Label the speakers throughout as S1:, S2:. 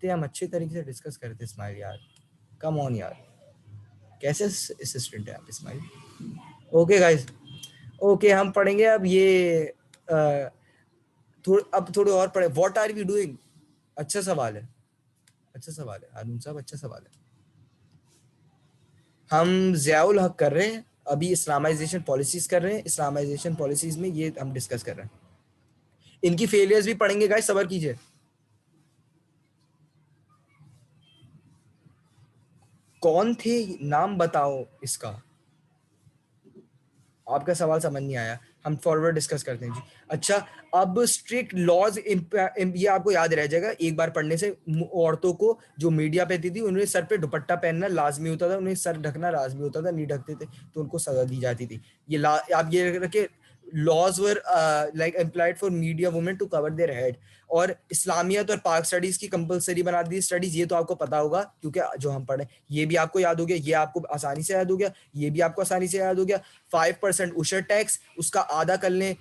S1: इतने हम अच्छे तरीके से डिस्कस करते इस्माइल यार, कम ऑन यार, कैसे असिस्टेंट है आप इस्माइल। ओके गाइस, ओके हम पढ़ेंगे अब ये अब थोड़े और पढ़े। व्हाट आर वी डूइंग, अच्छा सवाल है, अच्छा सवाल है हारून साहब, अच्छा सवाल है। हम ज़ियाउल हक कर रहे हैं अभी, इस्लामाइजेशन पॉलिसीज कर रहे हैं, इस्लामाइजेशन पॉलिसीज में ये हम डिस्कस कर रहे हैं। इनकी फेलियर्स भी पढ़ेंगे गाइस, सबर कीजिए। कौन थे, नाम बताओ इसका। आपका सवाल समझ नहीं आया, हम फॉरवर्ड डिस्कस करते हैं जी। अच्छा, अब स्ट्रिक्ट लॉज, ये आपको याद रह जाएगा एक बार पढ़ने से। औरतों को जो मीडिया पे थी उन्हें सर पे दुपट्टा पहनना लाजमी होता था, उन्हें सर ढकना लाजमी होता था, नहीं ढकते थे तो उनको सजा दी जाती थी। ये आप ये रखे, laws were like employed for media women to cover their head. और इस्लामियत और पाक स्टडीज की कंपलसरी बना दी स्टडीज, ये तो आपको पता होगा क्योंकि जो हम पढ़े, ये भी आपको याद हो गया, ये आपको आसानी से याद हो गया, ये भी आपको आसानी से याद हो गया। 5% उशर टैक्स, उसका आधा कर लें,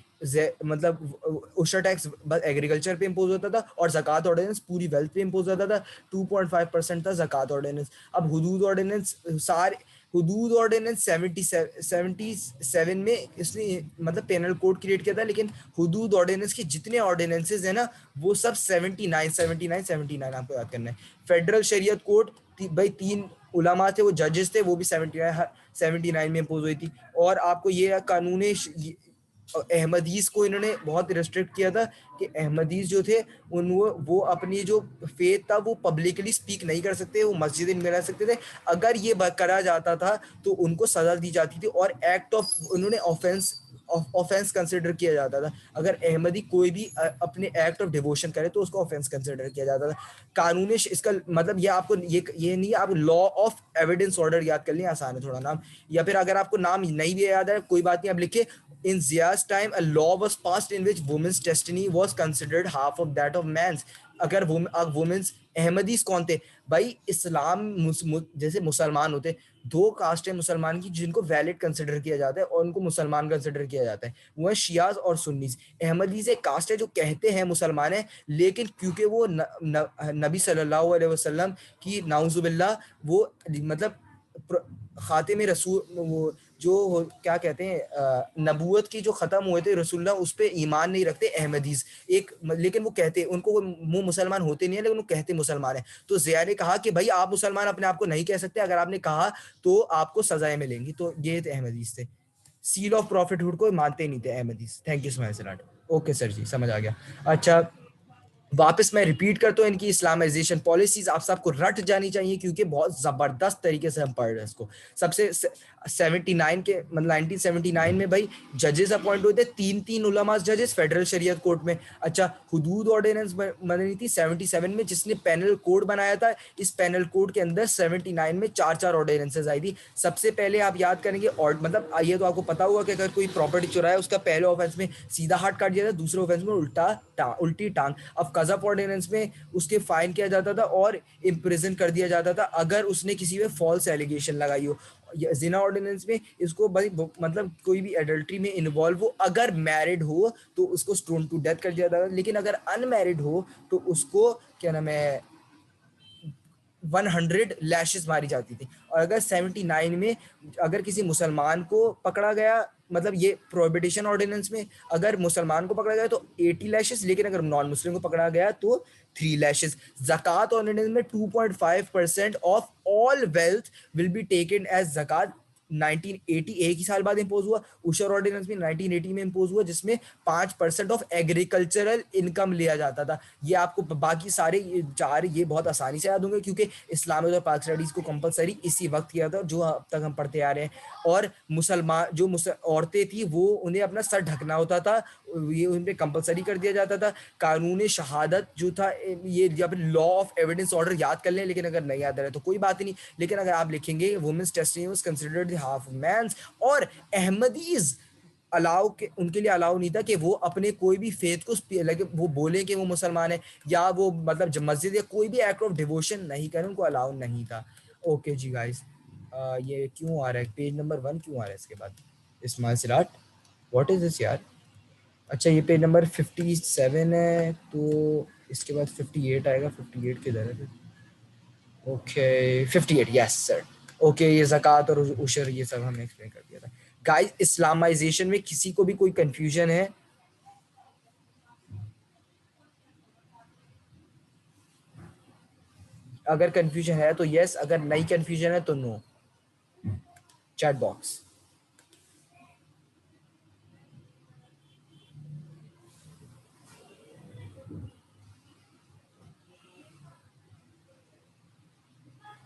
S1: मतलब उशर टैक्स बस एग्रीकल्चर पे इम्पोज होता था और ज़कात ऑर्डिनेंस पूरी वेल्थ पे इम्पोज होता था। 2.5% था ज़कात ऑर्डिनेंस। अब हुदूद ऑर्डिनेंस, सारे हुदूद ऑर्डिनेंस 77 में इसने मतलब पेनल कोड क्रिएट किया था, लेकिन हुदूद ऑर्डिनेंस के जितने ऑर्डिनेंसेज है ना वो सब 79 आपको याद करना है। फेडरल शरीयत कोड भाई 3 उलमा थे, वो जजेस थे, वो भी 79 में इम्पोज हुई थी। और आपको ये कानून अहमदीस को इन्होंने बहुत रिस्ट्रिक्ट किया था कि अहमदीस जो थे वो अपनी जो फेथ था वो पब्लिकली स्पीक नहीं कर सकते, वो मस्जिद में रह सकते थे। अगर ये करा जाता था तो उनको सजा दी जाती थी और एक्ट ऑफ उन्होंने ऑफेंस कंसिडर किया जाता था। अगर अहमदी कोई भी अपने एक्ट ऑफ डिवोशन करे तो उसको ऑफेंस कंसिडर किया जाता था। कानून इसका मतलब ये आपको ये नहीं, आप लॉ ऑफ एविडेंस ऑर्डर याद कर लें, आसान है थोड़ा नाम। या फिर अगर आपको नाम नहीं भी याद है कोई बात नहीं, आप लिखिए in Zia's time a law was passed in which women's destiny was considered half of that of man's। अगर वुमेन्स, अहमदीस कौन थे भाई, इस्लाम जैसे मुसलमान होते, 2 कास्ट है मुसलमान की जिनको वैलिड कंसिडर किया जाता है और उनको मुसलमान कंसिडर किया जाता है, वो है शियाज और सुन्नीस। अहमदीस एक कास्ट है जो कहते हैं मुसलमान है, लेकिन क्योंकि वो नबी सल्लल्लाहु अलैहि वसल्लम की नाउजुबिल्लाह वो मतलब खातिम रसूल, वो जो क्या कहते हैं नबूवत की जो ख़त्म हुए थे रसूलुल्लाह, उस पर ईमान नहीं रखते अहमदीस एक, लेकिन वो कहते उनको वो मुसलमान होते नहीं है लेकिन वो कहते मुसलमान है। तो ज़िया ने कहा कि भाई आप मुसलमान अपने आप को नहीं कह सकते, अगर आपने कहा तो आपको सजाएं मिलेंगी। तो ये थे अहमदीस थे, सील ऑफ प्रॉफिटहुड को मानते नहीं थे अहमदीस। थैंक यू स्माइल सलाट। ओके सर जी, समझ आ गया। अच्छा, वापस मैं रिपीट करता हूँ, इनकी इस्लामाइजेशन पॉलिसीज आप सबको रट जानी चाहिए क्योंकि बहुत जबरदस्त तरीके से हम पढ़ रहे हैं इसको। सबसे 79 के मतलब 1979 में भाई जजेस अपॉइंट हुए थे, 3 उलमा जजेस फेडरल शरीयत कोर्ट में। अच्छा, हुदूद ऑर्डिनेंस बनी थी 77 में, जिसने पैनल कोड बनाया था। इस पैनल कोड के अंदर 79 में 4 ऑर्डिनेंसेज आई थी। सबसे पहले आप याद करेंगे, और मतलब ये तो आपको पता होगा कि अगर कोई प्रॉपर्टी चुराए उसका पहले ऑफेंस में सीधा हाथ काट दिया था, दूसरे ऑफेंस में उल्टी टांग। अब कज़फ ऑर्डिनेंस में उसके फाइन किया जाता था और इम्प्रिजन कर दिया जाता था अगर उसने किसी पे फॉल्स एलिगेशन लगाई हो। जिना ऑर्डिनेंस में इसको भाई मतलब कोई भी एडल्ट्री में इन्वॉल्व हो, अगर मैरिड हो तो उसको स्टोन टू डेथ कर दिया जाता था, लेकिन अगर अनमैरिड हो तो उसको क्या नाम है 100 लैशेस मारी जाती थी। और अगर 79 में अगर किसी मुसलमान को पकड़ा गया, मतलब ये प्रोहिबिशन ऑर्डिनेंस में अगर मुसलमान को पकड़ा गया तो 80 लैशेस, लेकिन अगर नॉन मुस्लिम को पकड़ा गया तो 3 लैशेस। ज़कात ऑर्डिनेंस में 2.5% of all wealth will be taken as ज़कात। 1980 एक ही साल बाद इम्पोज हुआ। उशर ऑर्डिनेंस में 1980 में इम्पोज हुआ, जिसमें 5% ऑफ एग्रीकल्चरल इनकम लिया जाता था। ये आपको बाकी सारे ये बहुत आसानी से याद होंगे क्योंकि इस्लामिक और पाक स्टडीज को कंपलसरी इसी वक्त किया था जो अब तक हम पढ़ते आ रहे हैं। और मुसलमान जो औरतें थी वो उन्हें अपना सर ढकना होता था, ये उन पर कंपलसरी कर दिया जाता था। कानून शहादत जो था, ये या फिर लॉ ऑफ एविडेंस ऑर्डर याद कर लें, लेकिन अगर नहीं याद रहे तो कोई बात नहीं। लेकिन अगर आप लिखेंगे women's testing was considered the half man's, और अहमदीज अलाउ के उनके लिए अलाउ नहीं था कि वो अपने कोई भी फेथ को लगे वो बोले कि वो मुसलमान है, या वो मतलब मस्जिद या कोई भी एक्ट ऑफ डिवोशन नहीं करें, उनको अलाउ नहीं था। ओके जी गाइस, ये क्यों आ रहा है पेज नंबर 1 क्यों आ रहा है इसके बाद इस्माइल सिराट, व्हाट इज दिस यार। अच्छा, ये पेज नंबर 57 है, तो इसके बाद 58 आएगा, 58 किधर है फिर? Okay 58, yes sir. ओके ये ज़कात और उशर ये सब हमने एक्सप्लेन कर दिया था। गाइस इस्लामाइजेशन में किसी को भी कोई कंफ्यूजन है? अगर कंफ्यूजन है तो यस, अगर नहीं कंफ्यूजन है तो नो। Chat box.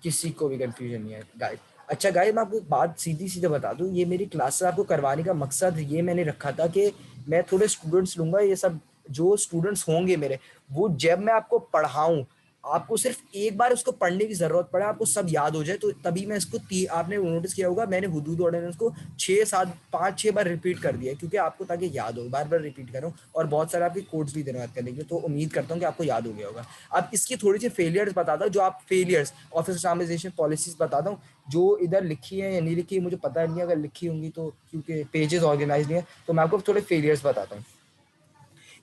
S1: किसी को भी कंफ्यूजन नहीं है गाइस। अच्छा गाइस मैं आपको एक बात सीधी सीधे बता दूं, ये मेरी क्लास आपको करवाने का मकसद ये मैंने रखा था कि मैं थोड़े स्टूडेंट्स लूंगा, ये सब जो स्टूडेंट्स होंगे मेरे, वो जब मैं आपको पढ़ाऊं, आपको सिर्फ एक बार उसको पढ़ने की जरूरत पड़े, आपको सब याद हो जाए, तो तभी मैं इसको आपने नोटिस किया होगा मैंने हुदूद ऑर्डिनेंस को 6 7 5 6 बार रिपीट कर दिया, क्योंकि आपको ताकि याद हो, बार बार रिपीट कर रहा हूँ, और बहुत सारे आपके कोड्स भी दिन बात करेंगे, तो उम्मीद करता हूँ कि आपको याद हो गया होगा। अब इसकी थोड़ी सी फेलियर्स बताता हूँ, जो आप फेलियर्स ऑफिस इस्लामाइजेशन पॉलिसीज बताता हूँ, जो इधर लिखी है या नहीं लिखी है मुझे पता नहीं है, अगर लिखी होंगी तो क्योंकि पेजेस ऑर्गेनाइज नहीं है, तो मैं आपको थोड़े फेलियर्स बताता हूँ।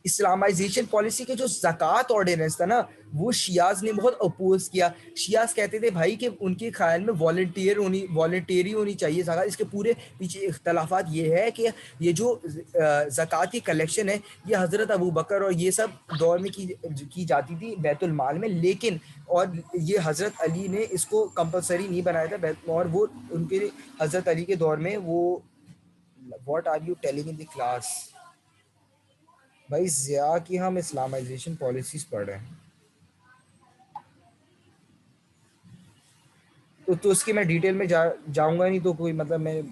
S1: इस्लामाइजेशन पॉलिसी के जो ज़कात ऑर्डिनेंस था ना, वो शियाज ने बहुत अपोज किया। शियाज कहते थे भाई कि उनके ख्याल में वॉलंटियरी होनी चाहिए ज़कात। इसके पूरे पीछे इख्तलाफात ये है कि ये जो ज़कात की कलेक्शन है, ये हज़रत अबू बकर और ये सब दौर में की जाती थी बैतुल माल में, लेकिन और ये हज़रत अली ने इसको कंपलसरी नहीं बनाया था, और वो उनके हज़रत अली के दौर में वो, what are you telling in the class? भाई ज़िया की हम इस्लामाइजेशन पॉलिसीज पढ़ रहे हैं, तो उसकी मैं डिटेल में जाऊंगा नहीं, तो कोई मतलब मैं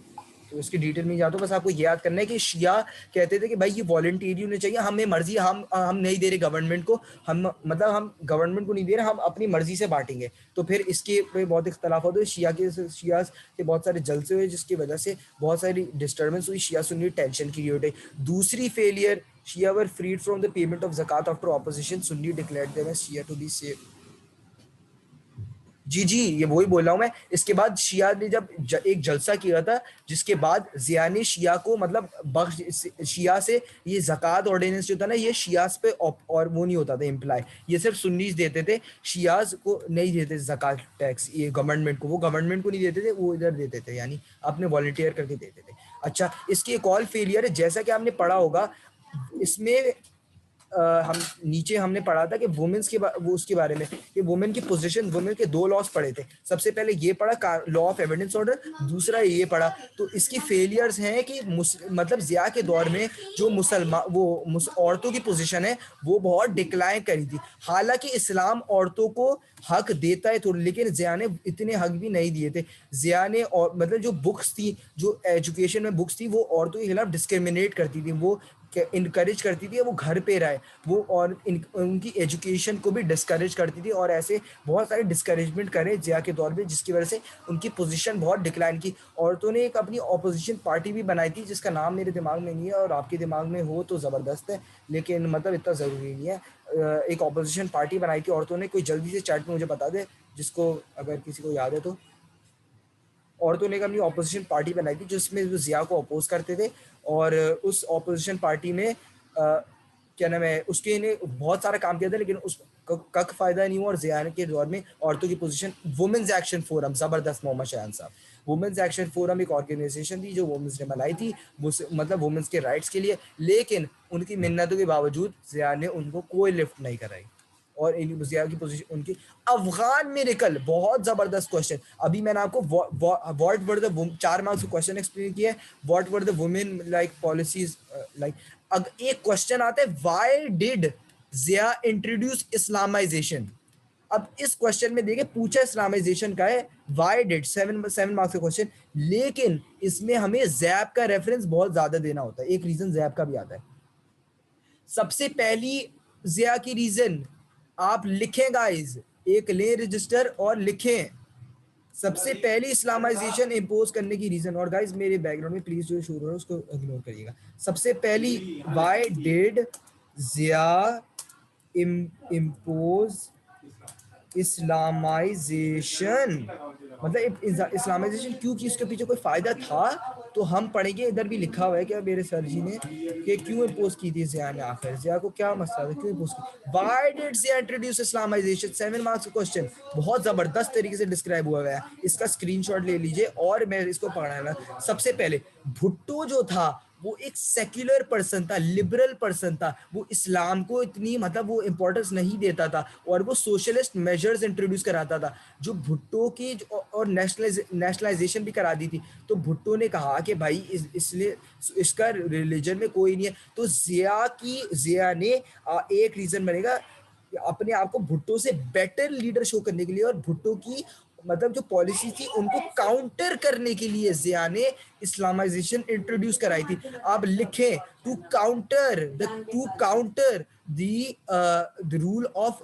S1: तो उसकी डिटेल में जाता हूँ। बस आपको ये याद करना है कि शिया कहते थे कि भाई ये वॉलंटियरी होने चाहिए, हमें मर्जी, हम नहीं दे रहे गवर्नमेंट को, हम मतलब हम गवर्नमेंट को नहीं दे रहे, हम अपनी मर्जी से बांटेंगे। तो फिर इसके पे बहुत इख्तलाफ होते, शिया के बहुत सारे जलसे हुए, जिसकी वजह से बहुत सारी डिस्टर्बेंस हुई, शिया सुन्नी टेंशन क्रिएट हुई। दूसरी failure, Shia were freed from the payment of ज़कात after opposition, Sunni declared them as Shia to be safe. जी जी ये वही बोल रहा हूँ मैं। इसके बाद शिया ने जब एक जलसा किया था, जिसके बाद जिया ने शिया को मतलब बख्श, शिया से ये ज़कात ऑर्डिनेंस जो था ना, ये शियाज पे और वो नहीं होता था इम्प्लाई, ये सिर्फ सुन्नीस देते थे, शियाज को नहीं देते ज़कात टैक्स, ये गवर्नमेंट को, वो गवर्नमेंट को नहीं देते थे, वो इधर देते थे, यानी अपने वॉलंटियर करके देते थे। अच्छा इसकी एक और फेलियर है, जैसा कि आपने पढ़ा होगा इसमें, हम नीचे हमने पढ़ा था कि वुमेन्स के वो उसके बारे में कि वुमेन की पोजीशन, वुमेन के दो लॉस पढ़े थे। सबसे पहले ये पढ़ा लॉ ऑफ एविडेंस ऑर्डर, दूसरा ये पढ़ा। तो इसकी फेलियर्स हैं कि मतलब जिया के दौर में जो मुसलमान वो औरतों की पोजीशन है वो बहुत डिक्लाइन करी थी। हालांकि इस्लाम औरतों को हक देता है थोड़ी, लेकिन जिया ने इतने हक भी नहीं दिए थे। जिया ने और मतलब जो बुक्स थी, जो एजुकेशन में बुक्स थी, वो औरतों के खिलाफ डिस्क्रिमिनेट करती थी, वो इनकरेज करती थी वो घर पे रहे, वो और उनकी एजुकेशन को भी डिस्करेज करती थी, और ऐसे बहुत सारे डिस्करेजमेंट करे जिया के दौर में, जिसकी वजह से उनकी पोजीशन बहुत डिक्लाइन की। औरतों ने एक अपनी ऑपोजिशन पार्टी भी बनाई थी, जिसका नाम मेरे दिमाग में नहीं है, और आपके दिमाग में हो तो ज़बरदस्त है, लेकिन मतलब इतना ज़रूरी नहीं है। एक ऑपोजिशन पार्टी बनाई थी औरतों ने, कोई जल्दी से चैट में मुझे बता दे जिसको, अगर किसी को याद है तो। औरतों ने एक अपनी ऑपोजिशन पार्टी बनाई थी जिसमें वो जिया को अपोज करते थे, और उस ऑपोजिशन पार्टी में क्या नाम है उसके ने बहुत सारा काम किया था, लेकिन उस कक फायदा नहीं हुआ, और जिया के दौर में औरतों की पोजीशन, वुमेन्स एक्शन फोरम, जबरदस्त मोहम्मद शहन साहब, वुमेन्स एक्शन फोरम एक ऑर्गेनाइजेशन थी जो वुमेन्स ने बनाई थी, मतलब वुमेन्स के राइट्स के लिए, लेकिन उनकी मिन्नतों के बावजूद जिया ने उनको कोई लिफ्ट नहीं कराई, और जिया की पोजीशन उनकी। अफगान मेरेकल, बहुत जबरदस्त क्वेश्चन। अभी मैंने आपको what were the 4 marks question explain किया है, what were the women like policies like. अब एक क्वेश्चन आता है, why did Zia introduce Islamisation. अब इस क्वेश्चन में देखिए पूछा इस्लामाइजेशन का है, व्हाई डिड, 7 मार्क्स का क्वेश्चन, लेकिन इसमें हमें जैब का रेफरेंस बहुत ज्यादा देना होता है, एक रीजन जैब का भी आता है। सबसे पहली जिया की रीजन आप लिखें गाइस, एक लें रजिस्टर और लिखें, सबसे पहली इस्लामाइजेशन इम्पोज करने की रीजन, और गाइस मेरे बैकग्राउंड में प्लीज जो शोर हो रहा है उसको इग्नोर करिएगा। सबसे पहली, why did Zia impose Islamisation, मतलब इस्लामाइजेशन क्यों की, उसके पीछे कोई फायदा था? तो हम पढ़ेंगे, इधर भी लिखा हुआ है क्या मेरे सर जी ने कि क्यों इम्पोज की थी जिया ने, आखिर जिया को क्या मसला था, क्यों इम्पोज की, why did Zia introduce Islamisation? 7 marks question, बहुत जबरदस्त तरीके से डिस्क्राइब हुआ गया है, इसका स्क्रीनशॉट ले लीजिए और मैं इसको पढ़ाना। सबसे पहले भुट्टो जो था वो एक सेक्युलर पर्सन था, लिबरल पर्सन था, वो इस्लाम को इतनी मतलब वो इंपॉर्टेंस नहीं देता था और वो सोशलिस्ट मेजर्स इंट्रोड्यूस कराता था। जो भुट्टो की और नेशनलाइजेशन भी करा दी थी। तो भुट्टो ने कहा कि भाई इसलिए इसका रिलीजन में कोई नहीं है। तो जिया ने एक रीजन बनेगा अपने आप को भुट्टो से बेटर लीडर शो करने के लिए, और भुट्टो की मतलब जो पॉलिसी थी उनको काउंटर करने के लिए जिया ने इस्लामाइजेशन इंट्रोड्यूस कराई थी। आप लिखें to counter the rule of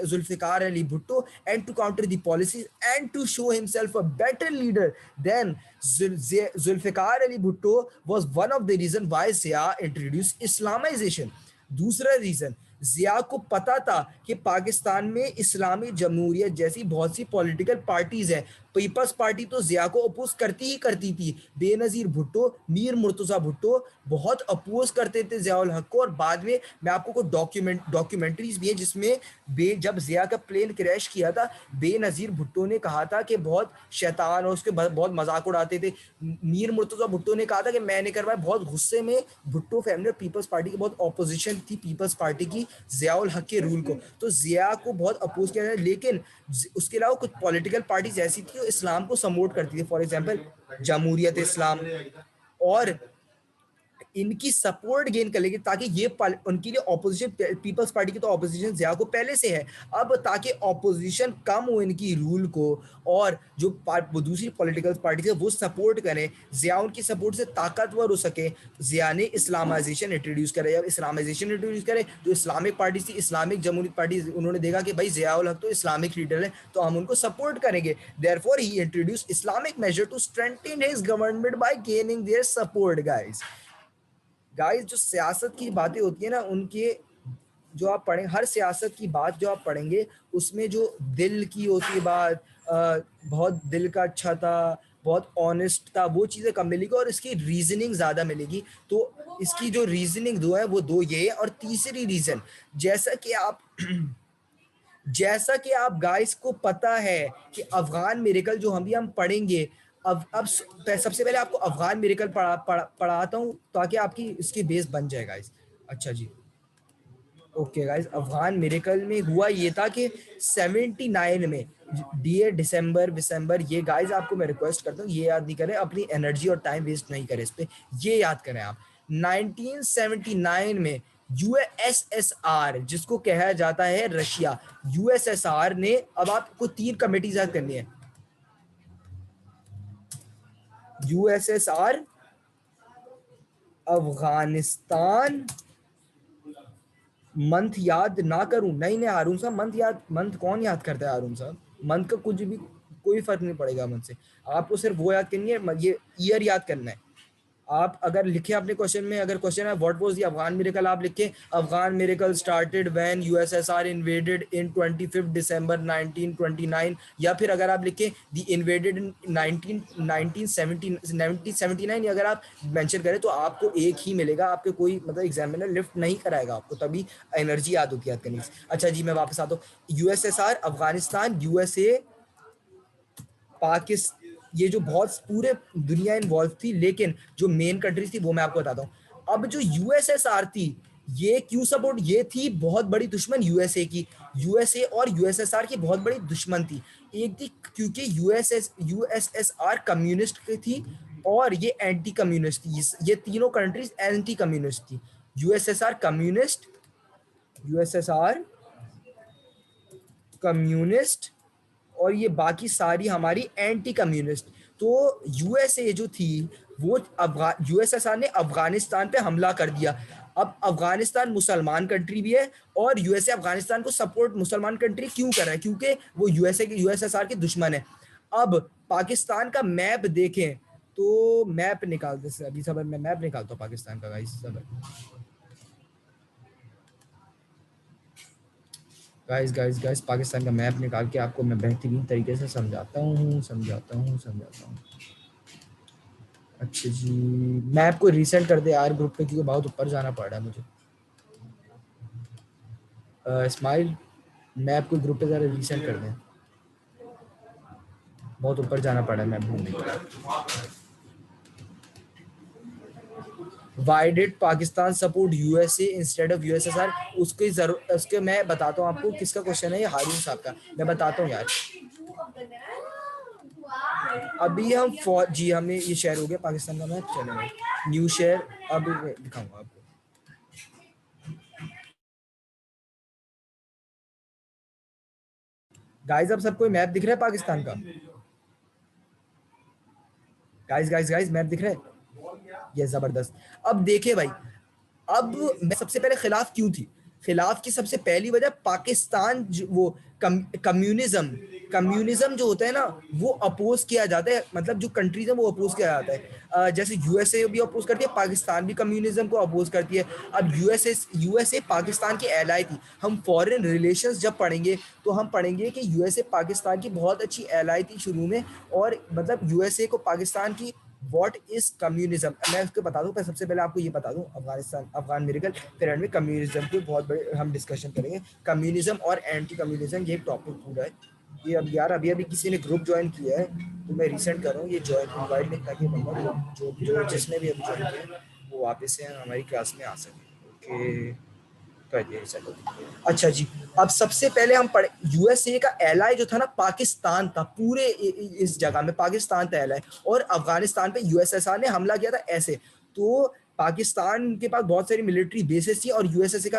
S1: Zulfikar Ali Bhutto and to counter the policies and to show himself a better leader than Zulfikar Ali Bhutto was one of the reasons why Zia introduced Islamization. दूसरा reason, जिया को पता था कि पाकिस्तान में इस्लामी जमहूरियत जैसी बहुत सी political parties हैं। पीपल्स पार्टी तो जिया को अपोज करती ही करती थी। बेनजीर भुट्टो, मीर मुर्तजा भुट्टो बहुत अपोज करते थे जियाउल हक को। और बाद में मैं आपको कुछ डॉक्यूमेंट्रीज भी है जिसमें जब जिया का प्लेन क्रैश किया था, बेनजीर भुट्टो ने कहा था कि बहुत शैतान और उसके बहुत मजाक उड़ाते थे। मीर मुर्तजा भुट्टो ने कहा था कि मैंने करवाया, बहुत गुस्से में भुट्टो फैमिली और पीपल्स पार्टी की बहुत ऑपोजिशन थी पीपल्स पार्टी की जियाउल हक के रूल को, तो जिया को बहुत अपोज किया था। लेकिन उसके अलावा कुछ पॉलिटिकल पार्टीज ऐसी थी जो इस्लाम को सपोर्ट करती थी, फॉर एग्जांपल जमहूरियत इस्लाम, और इनकी सपोर्ट गेन कर लेगी ताकि ये उनके लिए ऑपोजिशन, पीपल्स पार्टी की तो ऑपोजिशन जिया को पहले से है, अब ताकि ऑपोजिशन कम हो इनकी रूल को और जो दूसरी पॉलिटिकल पार्टी है वो सपोर्ट करें, जिया उनकी सपोर्ट से ताकतवर हो सके, जिया ने इस्लामाइजेशन इंट्रोड्यूस करे। जब इस्लामाइजेशन इंट्रोड्यूस करे तो इस्लामिक पार्टी थी, इस्लामिक जमहूरियत पार्टी, उन्होंने देखा कि भाई जियाउल हक तो इस्लामिक लीडर है तो हम उनको सपोर्ट करेंगे। Therefore he introduce Islamic measure to strengthen his government by gaining their support. Guys जो सियासत की बातें होती है ना, उनके जो आप पढ़ें, हर सियासत की बात जो आप पढ़ेंगे उसमें जो दिल की होती है बात, बहुत दिल का अच्छा था, बहुत ऑनेस्ट था, वो चीज़ें कम मिलेगी और इसकी रीजनिंग ज़्यादा मिलेगी। तो इसकी जो रीजनिंग दो है वो दो ये है। और तीसरी रीजन, जैसा कि आप जैसा कि आप गाइस को पता है कि अफगान मिरेकल जो हम पढ़ेंगे, अब सबसे पहले आपको अफगान मिरेकल पढ़ाता हूँ ताकि आपकी इसकी बेस बन जाए गाइस। अच्छा जी, ओके गाइस, अफगान मिरेकल में हुआ ये था कि 79 में, डियर दिसंबर, ये गाइस आपको मैं रिक्वेस्ट करता हूँ ये याद नहीं करें, अपनी एनर्जी और टाइम वेस्ट नहीं करें इस पे, ये याद करें आप। 1979 में यूएसएसआर, जिसको कहा जाता है रशिया, यूएसएसआर ने, अब आपको 3 कमेटीज याद करनी है। यूएसएसआर, अफगानिस्तान, मंथ याद ना करूं, नहीं नहीं हारून साहब, मंथ कौन याद करता है हारून साहब, मंथ का कुछ भी कोई फर्क नहीं पड़ेगा मंथ से, आपको सिर्फ वो याद करनी है, ये ईयर याद करना है। आप अगर लिखे अपने क्वेश्चन में, अगर क्वेश्चन है what was the Afghan miracle, आप लिखे Afghan miracle started when USSR invaded in 25 December 1929, या फिर अगर आप लिखे द इन्वेडेड इन 1979, अगर आप मेंशन करें तो आपको एक ही मिलेगा, आपके कोई मतलब एग्जामिनर लिफ्ट नहीं कराएगा आपको, तभी एनर्जी याद होती है याद करने की। अच्छा जी, मैं वापस आता हूँ। यूएसएसआर, अफगानिस्तान, यूएसए, पाकिस्तान, ये जो बहुत पूरे दुनिया इन्वॉल्व थी, लेकिन जो मेन कंट्रीज थी वो मैं आपको बताता हूँ। अब जो यूएसएसआर थी, ये क्यों सपोर्ट, ये थी बहुत बड़ी दुश्मन यूएसए की, यूएसए और यूएसएसआर की बहुत बड़ी दुश्मन थी। एक थी क्योंकि यूएसएसआर कम्युनिस्ट की थी और ये एंटी कम्युनिस्ट थी, ये तीनों कंट्रीज एंटी कम्युनिस्ट थी। यूएसएसआर कम्युनिस्ट, यूएसएसआर कम्युनिस्ट, और ये बाकी सारी हमारी एंटी कम्युनिस्ट। तो यूएसए जो थी वो यूएसएसआर ने अफगानिस्तान पे हमला कर दिया। अब अफगानिस्तान मुसलमान कंट्री भी है और यूएसए अफगानिस्तान को सपोर्ट मुसलमान कंट्री क्यों कर रहा है, क्योंकि वो यूएसएसआर के दुश्मन है। अब पाकिस्तान का मैप देखें तो मैप निकालते हैं, अभी सब मैं मैप निकालता हूँ पाकिस्तान का गाइस सब। गाइस गाइस गाइस, पाकिस्तान का मैप निकाल के आपको मैं बेहतरीन तरीके से समझाता हूँ। अच्छा जी, मैप को रीसेंड कर दे यार ग्रुप पे, क्योंकि बहुत ऊपर जाना पड़ रहा है मुझे। इस्माइल, मैप को ग्रुप पे जरा रीसेंड कर दें, बहुत ऊपर जाना पड़ा है मैप ढूंढने के लिए। Why did Pakistan support USA instead of USSR? उसकी जरूर, उसके मैं बताता हूँ आपको किसका क्वेश्चन है, ये हारून साहब का, मैं बताता हूँ यार। अभी हम जी हमें ये शेयर हो गया पाकिस्तान का मैप, चलो न्यू शेयर, अभी मैं दिखाऊंगा आपको। गाइस अब सबको मैप दिख रहा है पाकिस्तान का? गाइस गाइस गाइस, मैप दिख रहा है? ये जबरदस्त। अब देखे भाई, अब मैं सबसे पहले खिलाफ क्यों थी? खिलाफ की सबसे पहली वजह पाकिस्तान वो कम्युनिज्म, कम्युनिज्म जो होता है ना वो अपोज किया जाता है, मतलब जो कंट्रीज है वो अपोज किया जाता है। जैसे यूएसए भी अपोज करती है, पाकिस्तान भी कम्युनिज्म को अपोज करती है। अब यूएसए यूएसए पाकिस्तान की एलाई थी। हम फॉरेन रिलेशंस जब पढ़ेंगे तो हम पढ़ेंगे कि यूएसए पाकिस्तान की बहुत अच्छी एलाई थी शुरू में, और मतलब यूएसए को पाकिस्तान की व्हाट इज कम्युनिज्म, मैं उसको बता दूं, पर सबसे पहले आपको ये बता दूं, अफगानिस्तान अफगान मेरिकल, फिर एंड में कम्युनिज्म के बहुत बड़े हम डिस्कशन करेंगे। कम्युनिज्म और एंटी कम्युनिज्म ये टॉपिक पूरा है। ये अब यार अभी अभी किसी ने ग्रुप ज्वाइन किया है, तो मैं रिसेंट कर रहा हूँ ये ज्वाइन इनवाइट लिंक, ताकि बंदा जो जिसने भी अभी ज्वाइन किया वो वापस से हमारी क्लास में आ सके। ओके, कर दिया रिसेंट। अच्छा जी, अब सबसे पहले हम पढ़े, यूएसए का एलाई जो था ना पाकिस्तान था, पूरे इस जगह में पाकिस्तान था एलाई, और अफगानिस्तान पे यूएसएसआर ने हमला किया था ऐसे। तो पाकिस्तान के पास बहुत सारी मिलिट्री बेसेस थी, और यूएसए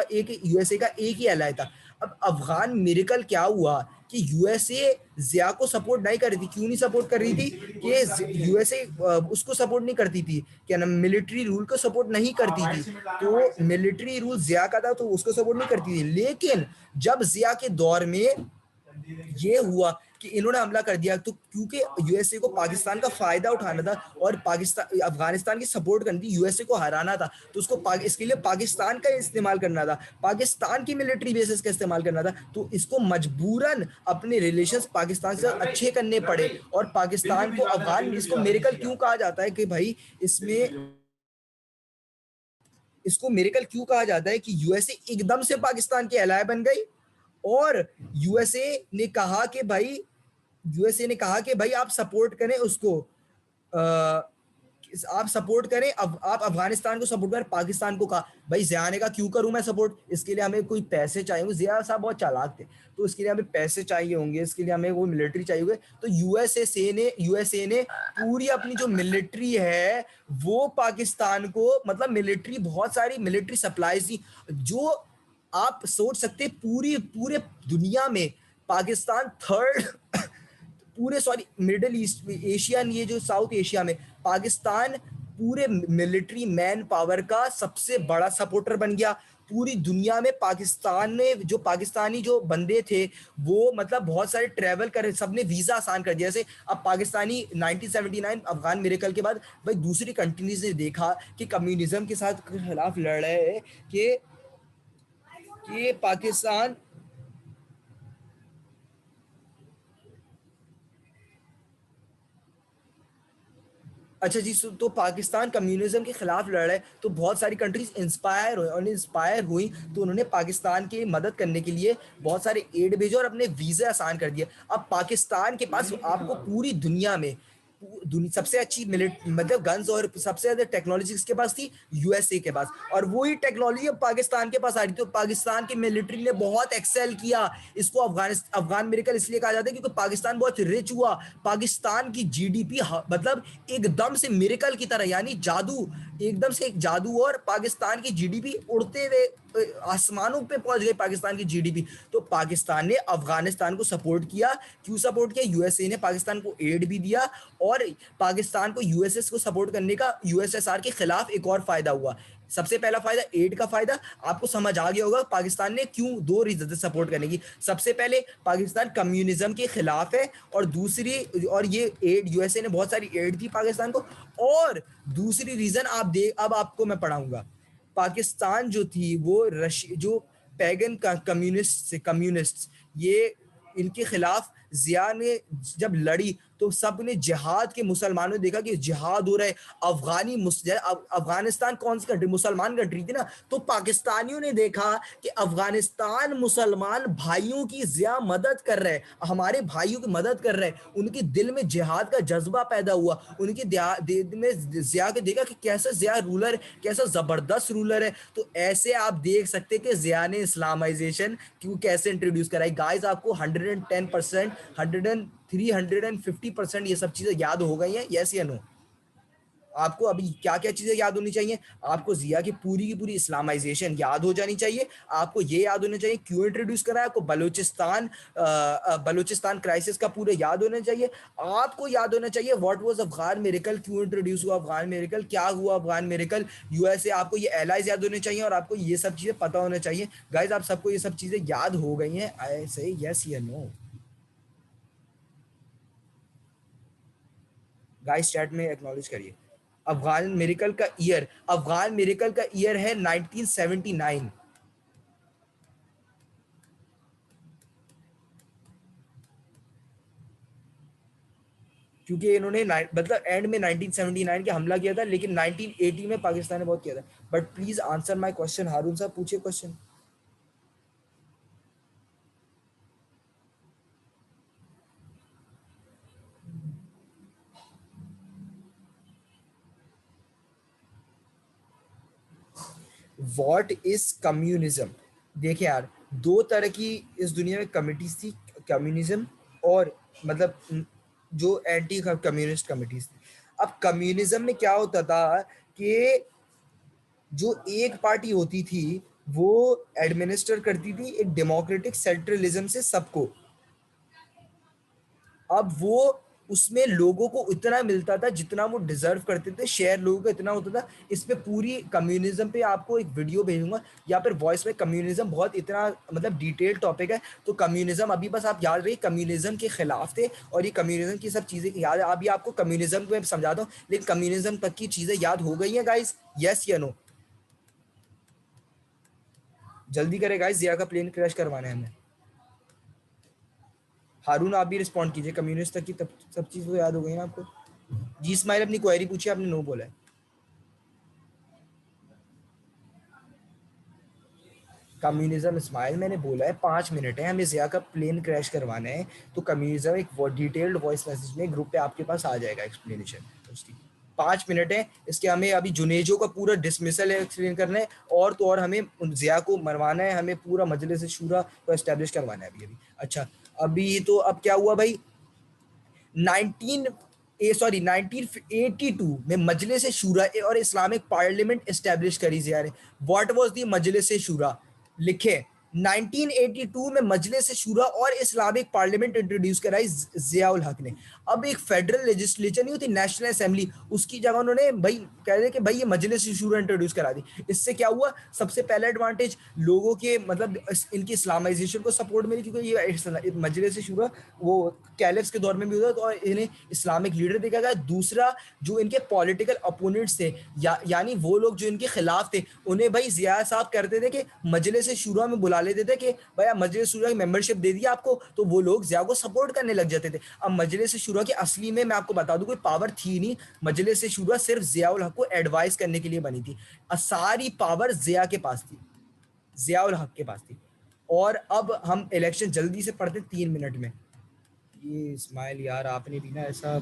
S1: का एक ही एलाई था। अब अफगान मिरेकल क्या हुआ कि यूएसए जिया को सपोर्ट नहीं कर रही थी। क्यों नहीं सपोर्ट कर रही थी? कि यूएसए उसको सपोर्ट नहीं करती थी, क्या नाम, मिलिट्री रूल को सपोर्ट नहीं करती थी। तो मिलिट्री रूल जिया का था, तो उसको सपोर्ट नहीं करती थी। लेकिन जब जिया के दौर में ये हुआ कि इन्होंने हमला कर दिया, तो क्योंकि यूएसए को पाकिस्तान का फायदा उठाना था और पाकिस्तान अफगानिस्तान की सपोर्ट करनी थी, यूएसए को हराना था, तो उसको इसके लिए पाकिस्तान का इस्तेमाल करना था, पाकिस्तान की मिलिट्री बेसिस का इस्तेमाल करना था। तो इसको मजबूरन अपने रिलेशंस पाकिस्तान से अच्छे करने पड़े, और पाकिस्तान को अफगान, इसको मेरिकल क्यों कहा जाता है कि भाई इसमें, इसको मेरिकल क्यों कहा जाता है कि यूएसए एकदम से पाकिस्तान की एलाय बन गई, और यूएसए ने कहा कि भाई, यूएसए ने कहा कि भाई आप सपोर्ट करें उसको, आप सपोर्ट करें, अब आप अफगानिस्तान को सपोर्ट करें। पाकिस्तान को कहा भाई जिया ने कहा क्यों करूं मैं सपोर्ट, इसके लिए हमें कोई पैसे चाहिए होंगे, जिया साहब बहुत चालाक थे, तो इसके लिए हमें पैसे चाहिए होंगे, इसके लिए हमें वो मिलिट्री चाहिए होंगे। तो यूएसए ने पूरी अपनी जो मिलिट्री है वो पाकिस्तान को, मतलब मिलिट्री, बहुत सारी मिलिट्री सप्लाईज थी, जो आप सोच सकते पूरी पूरे दुनिया में पाकिस्तान थर्ड पूरे सॉरी मिडिल ईस्ट, एशियन, ये जो साउथ एशिया में पाकिस्तान पूरे मिलिट्री मैन पावर का सबसे बड़ा सपोर्टर बन गया। पूरी दुनिया में पाकिस्तान ने, जो पाकिस्तानी जो बंदे थे वो मतलब बहुत सारे ट्रैवल कर, सबने वीजा आसान कर दिया। जैसे अब पाकिस्तानी 1979 अफगान मिरेकल के बाद भाई दूसरी कंट्रीज ने देखा कि कम्युनिज्म के साथ खिलाफ लड़ रहे हैं, कि पाकिस्तान, अच्छा जी, तो पाकिस्तान कम्युनिज्म के खिलाफ लड़ रहा है, तो बहुत सारी कंट्रीज इंस्पायर हुई, और इंस्पायर हुई तो उन्होंने पाकिस्तान की मदद करने के लिए बहुत सारे एड भेजे और अपने वीज़े आसान कर दिए। अब पाकिस्तान के पास आपको पूरी दुनिया में सबसे अच्छी मिलिट मतलब गन्स और सबसे ज्यादा टेक्नोलॉजी किसके पास थी? यूएसए के पास, और वही टेक्नोलॉजी अब पाकिस्तान के पास आ रही थी। तो पाकिस्तान की मिलिट्री ने बहुत एक्सेल किया। इसको अफगान मेरिकल इसलिए कहा जाता है क्योंकि पाकिस्तान बहुत रिच हुआ। पाकिस्तान की जीडीपी मतलब एकदम से मिरेकल की तरह, यानी जादू, एकदम से एक जादू, और पाकिस्तान की जीडीपी उड़ते हुए आसमानों पे पहुंच गई पाकिस्तान की जीडीपी। तो पाकिस्तान ने अफगानिस्तान को सपोर्ट किया। क्यों सपोर्ट किया? यूएसए ने पाकिस्तान को एड भी दिया, और पाकिस्तान को यूएसएस को सपोर्ट करने का यूएसएसआर के खिलाफ एक और फायदा हुआ। सबसे पहला फायदा, एड का फायदा, आपको समझ आ गया होगा पाकिस्तान ने क्यों, दो रीजन सपोर्ट करने की। सबसे पहले पाकिस्तान कम्युनिज्म के खिलाफ है, और दूसरी, और ये एड, यूएसए ने बहुत सारी एड दी पाकिस्तान को, और दूसरी रीजन आप दे, अब आपको मैं पढ़ाऊंगा। पाकिस्तान जो थी वो जो पैगन कम्युनिस्ट ये इनके खिलाफ जिया ने जब लड़ी तो सब ने जिहाद के मुसलमानों ने देखा कि जिहाद हो रहा है। अफगानिस्तान कौन सी कंट्री, मुसलमान कंट्री थी ना, तो पाकिस्तानियों ने देखा कि अफगानिस्तान मुसलमान भाइयों की जिया मदद कर रहे हैं, हमारे भाइयों की मदद कर रहे हैं, उनके दिल में जिहाद का जज्बा पैदा हुआ, उनके दिल में जिया के देखा कि कैसा जिया रूलर, कैसा जबरदस्त रूलर है। तो ऐसे आप देख सकते हैं कि जिया ने इस्लामाइजेशन क्यों कैसे इंट्रोड्यूस कराई। गाइस आपको 110%, 350% ये सब चीजें याद हो गई हैं, यस या नो? आपको अभी क्या क्या चीजें याद होनी चाहिए? आपको जिया की पूरी इस्लामाइजेशन याद हो जानी चाहिए। आपको ये याद होना चाहिए क्यों इंट्रोड्यूस करा है। आपको बलूचिस्तान क्राइसिस का पूरा याद होना चाहिए। आपको याद होना चाहिए व्हाट वाज अफगान मिरेकल, क्यों इंट्रोड्यूस हुआ अफगान मिरेकल, क्या हुआ अफगान मिरेकल, यूएसए। आपको ये एलाइज याद होने चाहिए और आपको ये सब चीजें पता होना चाहिए। गाइज आप सबको ये सब चीजें याद हो गई हैं? आई से यस या नो? गाइस चैट में एक्नॉलेज करिए। अफगान मिरेकल का ईयर है 1979, क्योंकि इन्होंने मतलब एंड में 1979 के हमला किया था, लेकिन 1980 में पाकिस्तान ने बहुत किया था। But please answer my question. Haroon साहब पूछिए क्वेश्चन। What is communism? देखिए यार, दो तरह की इस दुनिया में कमिटीज थी, कम्युनिज्म और मतलब जो एंटी कम्युनिस्ट कमिटीज थी। अब कम्युनिज्म में क्या होता था कि जो एक पार्टी होती थी वो एडमिनिस्टर करती थी एक डेमोक्रेटिक सेंट्रलिज्म से सबको। अब वो उसमें लोगों को इतना मिलता था जितना वो डिजर्व करते थे, शेयर लोगों का इतना होता था। इस पे पूरी कम्युनिज्म पे आपको एक वीडियो भेजूंगा या फिर वॉइस में। कम्युनिज्म बहुत इतना मतलब डिटेल टॉपिक है। तो कम्युनिज्म अभी बस आप याद रखिए, कम्युनिज्म के खिलाफ थे और ये कम्युनिज्म की सब चीजें याद है। अभी आपको कम्युनिज्म को मैं समझाता हूँ, लेकिन कम्युनिज्म तक की चीजें याद हो गई हैं गाइस, यस या नो? जल्दी करे गाइस, जिया का प्लेन क्रैश करवाना है हमें। हारून आप भी रिस्पॉन्ड कीजिए। कम्युनिस्ट तक की तब सब चीज़ तो याद हो गई ना आपको? जी इस्माइल अपनी क्वेरी पूछी, आपने नो बोला है। कम्युनिज्म इस्माइल मैंने बोला है 5 मिनट है, हमें जिया का प्लेन क्रैश करवाना है। तो कम्युनिज्म एक डिटेल्ड वॉइस मैसेज में ग्रुप पे आपके पास आ जाएगा एक्सप्लेनेशन उसकी। 5 मिनट है इसके। हमें अभी जुनेजो का पूरा डिसमिसल एक्सप्लेन करना है, और तो और हमें जिया को मरवाना है, हमें पूरा मजलिस शूरा को एस्टेब्लिश करवाना है अभी। अच्छा अभी तो अब क्या हुआ भाई, 1982 में मजलिस शूरा और इस्लामिक पार्लियामेंट एस्टेब्लिश करी जिया ने। व्हाट वाज दी मजलिस शूरा? लिखे 1982 में मजलिस शूरा और इस्लामिक पार्लियामेंट इंट्रोड्यूस कराई जिया उल हक ने। अब एक फेडरल लेजिस्लेचर नहीं होती नेशनल असेंबली, उसकी जगह उन्होंने भाई कह रहे कि भाई ये मजलिस शूरा इंट्रोड्यूस करा दी। इससे क्या हुआ, सबसे पहला एडवांटेज लोगों के मतलब इनकी इस्लामाइजेशन को सपोर्ट मिली, क्योंकि ये मजलिस शूरा वो कैलिफ्स के दौर में भी होता तो इन्हें इस्लामिक लीडर देखा गया। दूसरा, जो इनके पॉलिटिकल अपोनेंट्स थे यानी वो लोग जो इनके खिलाफ थे, उन्हें भाई जिया साहब करते थे कि मजलिस शूरा में बुला लेते थे कि भाई मजलिस शूरा की मेंबरशिप दे दी आपको, तो वो लोग जिया को सपोर्ट करने लग जाते थे। अब मजलिस शूरा की असली में मैं आपको बता दूं कोई पावर थी नहीं। मजलिस शूरा सिर्फ जिया उल हक को एडवाइस करने के लिए बनी थी। सारी पावर जिया के पास थी, जिया उल हक के पास थी। और अब हम इलेक्शन जल्दी से पढ़ते 3 मिनट में। ये इस्माइल यार आपने भी ना ऐसा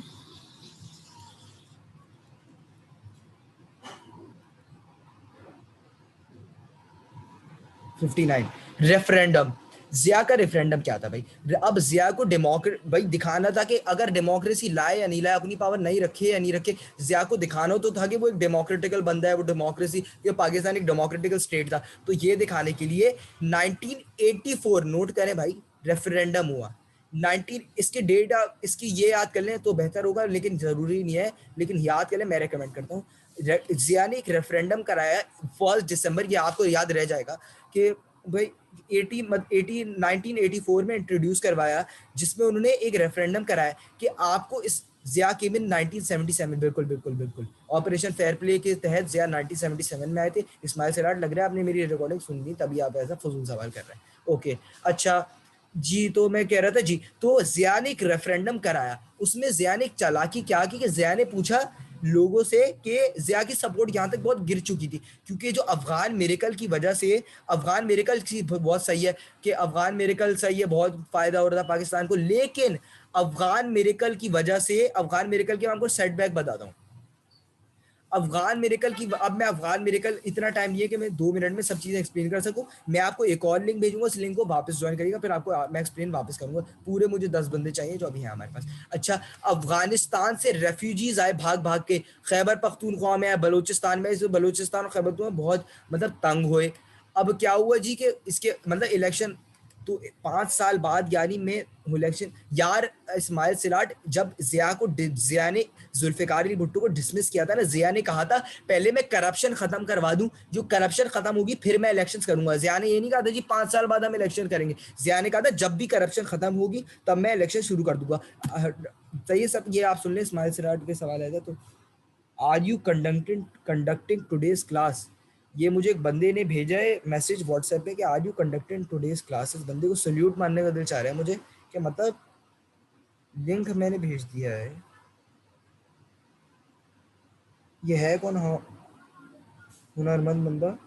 S1: 59 रेफरेंडम। जिया का रेफरेंडम क्या था भाई? अब जिया को डेमोक्रेट भाई दिखाना था कि अगर डेमोक्रेसी लाए या नहीं लाए, अपनी पावर नहीं रखे या नहीं रखे, जिया को दिखाना तो था कि वो एक डेमोक्रेटिकल बंदा है, वो डेमोक्रेसी, ये पाकिस्तान एक डेमोक्रेटिकल स्टेट था। तो ये दिखाने के लिए 1984 नोट करें भाई, रेफरेंडम हुआ 19। इसके डेट इसकी ये याद कर लें तो बेहतर होगा, लेकिन जरूरी नहीं है, लेकिन याद कर लें, मैं रेकमेंड करता हूँ। जिया ने एक रेफरेंडम कराया 1 दिसंबर, ये आपको याद रह जाएगा कि भाई 1984 में इंट्रोड्यूस करवाया, जिसमें उन्होंने एक रेफरेंडम कराया कि आपको इस जिया केम इन 1977, बिल्कुल बिल्कुल बिल्कुल, ऑपरेशन फेयर प्ले के तहत जिया 1977 में आए थे। इस्माइल सराट, लग रहा है आपने मेरी रिकॉर्डिंग सुन ली तभी आप ऐसा फजूल सवाल कर रहे हैं। ओके, अच्छा जी, तो मैं कह रहा था जी, तो जिया ने एक रेफरेंडम कराया, उसमें जिया ने एक चालाकी क्या की कि जिया ने पूछा लोगों से कि जिया की सपोर्ट यहाँ तक बहुत गिर चुकी थी, क्योंकि जो अफगान मेरेकल की वजह से, अफगान मेरेकल की बहुत सही है कि अफगान मेरेकल सही है, बहुत फायदा हो रहा था पाकिस्तान को, लेकिन अफगान मेरेकल की वजह से, अफगान मेरेकल के मैं आपको सेटबैक बताता हूँ। अफगान मेरेकल की, अब मैं अफगान मेरेकल, इतना टाइम नहीं है कि मैं 2 मिनट में सब चीजें एक्सप्लेन कर सकूं। मैं आपको एक और लिंक भेजूंगा, उस लिंक को वापस ज्वाइन करिएगा, फिर आपको मैं एक्सप्लेन वापस करूंगा। पूरे मुझे 10 बंदे चाहिए जो अभी हैं हमारे पास। अच्छा, अफगानिस्तान से रेफ्यूजीज आए भाग भाग के, खैबर पख्तूनख्वा में आए, बलोचिस्तान में, इस बलोचिस्तान और खैबर पख्तूनख्वा बहुत मतलब तंग हुए। अब क्या हुआ जी कि इसके मतलब इलेक्शन, तो 5 साल बाद, यानी मैं इलेक्शन यार, इस्माइल सिलाट, जब जिया को, जिया ने जुल्फिकार अली भुट्टो को डिसमिस किया था ना, जिया ने कहा था पहले मैं करप्शन खत्म करवा दूं, जो करप्शन खत्म होगी फिर मैं इलेक्शन करूंगा। जिया ने ये नहीं कहा था जी 5 साल बाद हम इलेक्शन करेंगे, जिया ने कहा था जब भी करप्शन खत्म होगी तब मैं इलेक्शन शुरू कर दूंगा। तो ये सब, ये आप सुन लें, इस्माइल सिलाट के सवाल आया था। तो are you conducting conducting today's class, ये मुझे एक बंदे ने भेजा है मैसेज व्हाट्सएप पे कि are you conducting today's classes, बंदे को सल्यूट मारने का दिल चाह रहा है मुझे, कि मतलब लिंक मैंने भेज दिया है। ये है कौन? हाँ, हुनरमंद बंदा।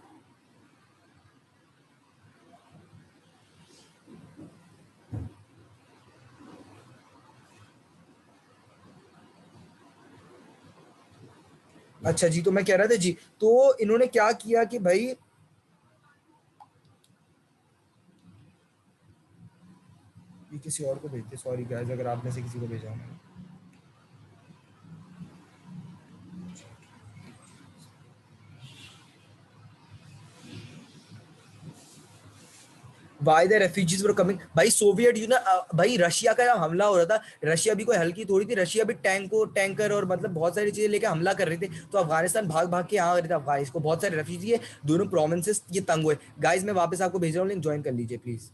S1: अच्छा जी, तो मैं कह रहा था जी, तो इन्होंने क्या किया कि भाई, ये किसी और को भेजते, सॉरी गाइस अगर आप में से किसी को भेजा हूं। Why the refugees were coming, भाई सोवियत यूनियन, भाई रशिया का जब हमला हो रहा था, रशिया भी कोई हल्की थोड़ी थी, रशिया भी टैंकर और मतलब बहुत सारी चीजें लेके हमला कर रहे थे, तो अफगानिस्तान भाग भाग के यहाँ आ रहे थे, अफगानिस्तान को बहुत सारे रेफ्यूजी है, दोनों प्रोविंसेस ये तंग हुए। गाइस मैं वापस आपको भेज रहा हूँ लिंक, ज्वाइन कर लीजिए प्लीज।